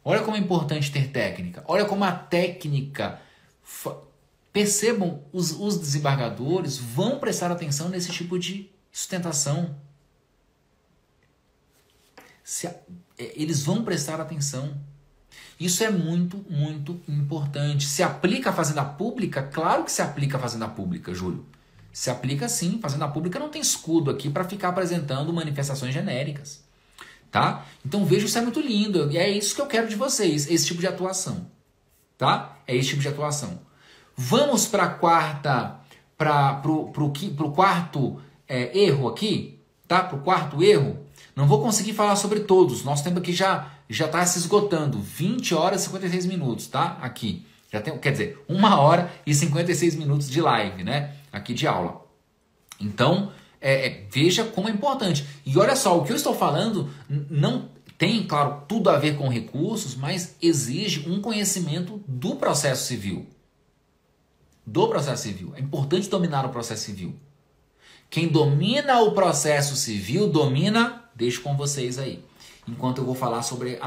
Olha como é importante ter técnica. Olha como a técnica... Percebam, os desembargadores vão prestar atenção nesse tipo de sustentação. Eles vão prestar atenção. Isso é muito, muito importante. Se aplica à Fazenda Pública? Claro que se aplica à Fazenda Pública, Júlio. Se aplica sim. Fazenda Pública não tem escudo aqui para ficar apresentando manifestações genéricas. Tá? Então veja, isso é muito lindo. E é isso que eu quero de vocês, esse tipo de atuação. Tá? É esse tipo de atuação. Vamos para o quarto erro aqui. Tá? Para o quarto erro. Não vou conseguir falar sobre todos. Nosso tempo aqui já está se esgotando. 20 horas e 56 minutos, tá? Aqui. Já tem, quer dizer, 1 hora e 56 minutos de live, né? Aqui de aula. Então, Veja como é importante. E olha só, o que eu estou falando não tem, claro, tudo a ver com recursos, mas exige um conhecimento do processo civil. Do processo civil. É importante dominar o processo civil. Quem domina o processo civil, domina... Deixo com vocês aí. Enquanto eu vou falar sobre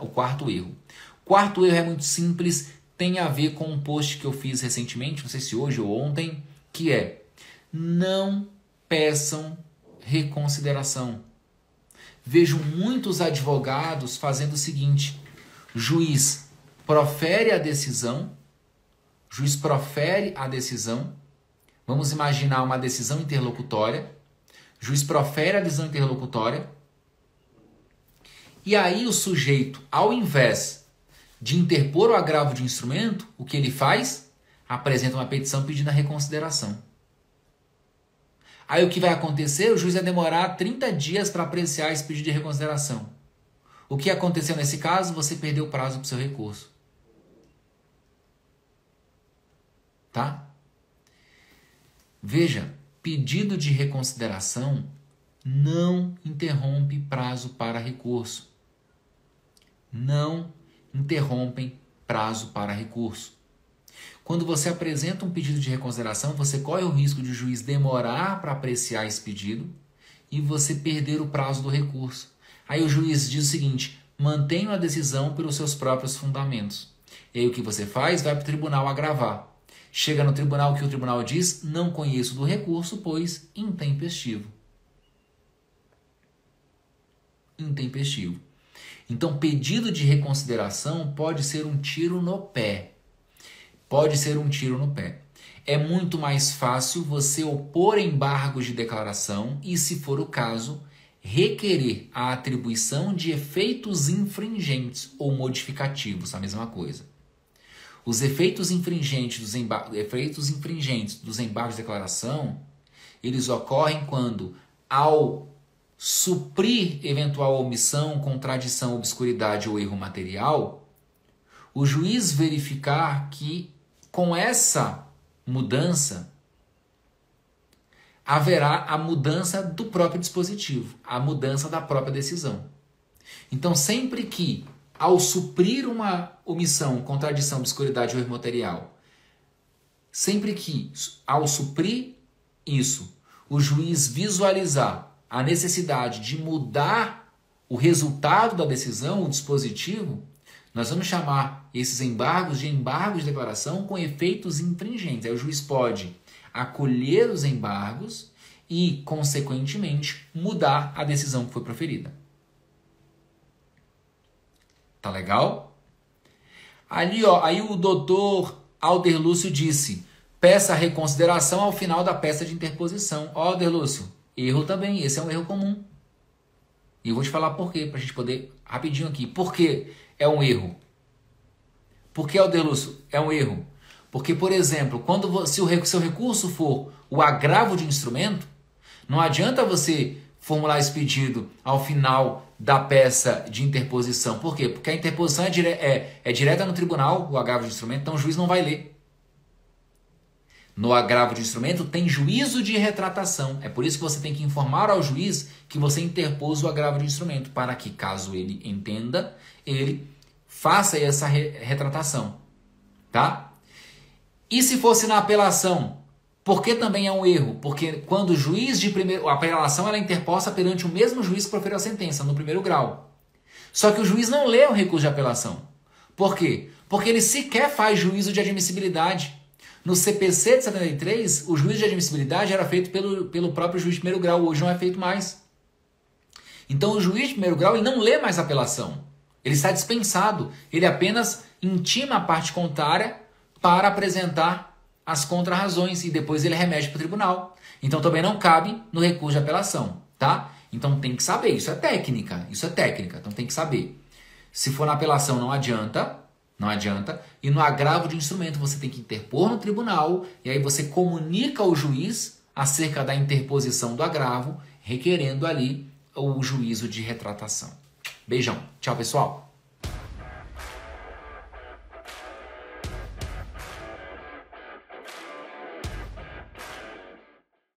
o quarto erro. O quarto erro é muito simples, tem a ver com um post que eu fiz recentemente, não sei se hoje ou ontem, que é: não peçam reconsideração. Vejo muitos advogados fazendo o seguinte: juiz profere a decisão, vamos imaginar uma decisão interlocutória, juiz profere a decisão interlocutória, e aí o sujeito, ao invés de interpor o agravo de instrumento, o que ele faz? Apresenta uma petição pedindo a reconsideração. Aí o que vai acontecer? O juiz vai demorar 30 dias para apreciar esse pedido de reconsideração. O que aconteceu nesse caso? Você perdeu o prazo para o seu recurso. Tá? Veja, pedido de reconsideração não interrompe prazo para recurso. Não interrompem prazo para recurso. Quando você apresenta um pedido de reconsideração, você corre o risco de o juiz demorar para apreciar esse pedido e você perder o prazo do recurso. Aí o juiz diz o seguinte: mantenha a decisão pelos seus próprios fundamentos. E aí o que você faz? Vai para o tribunal agravar. Chega no tribunal, o que o tribunal diz? Não conheço do recurso, pois intempestivo. Intempestivo. Então, pedido de reconsideração pode ser um tiro no pé. Pode ser um tiro no pé. É muito mais fácil você opor embargos de declaração e, se for o caso, requerer a atribuição de efeitos infringentes ou modificativos, a mesma coisa. Os efeitos infringentes dos embargos de declaração, eles ocorrem quando, ao suprir eventual omissão, contradição, obscuridade ou erro material, o juiz verificar que com essa mudança haverá a mudança do próprio dispositivo, a mudança da própria decisão. Então, sempre que, ao suprir uma omissão, contradição, obscuridade ou erro material, sempre que, ao suprir isso, o juiz visualizar a necessidade de mudar o resultado da decisão, o dispositivo, nós vamos chamar esses embargos de embargos de declaração com efeitos infringentes. Aí o juiz pode acolher os embargos e, consequentemente, mudar a decisão que foi proferida. Tá legal? Ali, ó, aí o doutor Alder Lúcio disse: peça reconsideração ao final da peça de interposição. Ó, Alder Lúcio, erro também, esse é um erro comum. E eu vou te falar por quê, para a gente poder, rapidinho aqui. Por que é um erro? Por que, Alder Lúcio, é um erro? Porque, por exemplo, se o seu recurso for o agravo de instrumento, não adianta você formular esse pedido ao final da peça de interposição. Por quê? Porque a interposição é direta no tribunal, o agravo de instrumento, então o juiz não vai ler. No agravo de instrumento tem juízo de retratação. É por isso que você tem que informar ao juiz que você interpôs o agravo de instrumento, para que, caso ele entenda, ele faça essa retratação. Tá? E se fosse na apelação? Por que também é um erro? Porque quando o juiz de primeiro... A apelação ela é interposta perante o mesmo juiz que proferiu a sentença, no primeiro grau. Só que o juiz não lê o recurso de apelação. Por quê? Porque ele sequer faz juízo de admissibilidade. No CPC de 73, o juízo de admissibilidade era feito pelo próprio juiz de primeiro grau. Hoje não é feito mais. Então o juiz de primeiro grau ele não lê mais a apelação. Ele está dispensado. Ele apenas intima a parte contrária para apresentar as contrarrazões e depois ele remete para o tribunal. Então também não cabe no recurso de apelação, tá? Então tem que saber, isso é técnica, então tem que saber. Se for na apelação não adianta, e no agravo de instrumento você tem que interpor no tribunal e aí você comunica ao juiz acerca da interposição do agravo, requerendo ali o juízo de retratação. Beijão, tchau pessoal!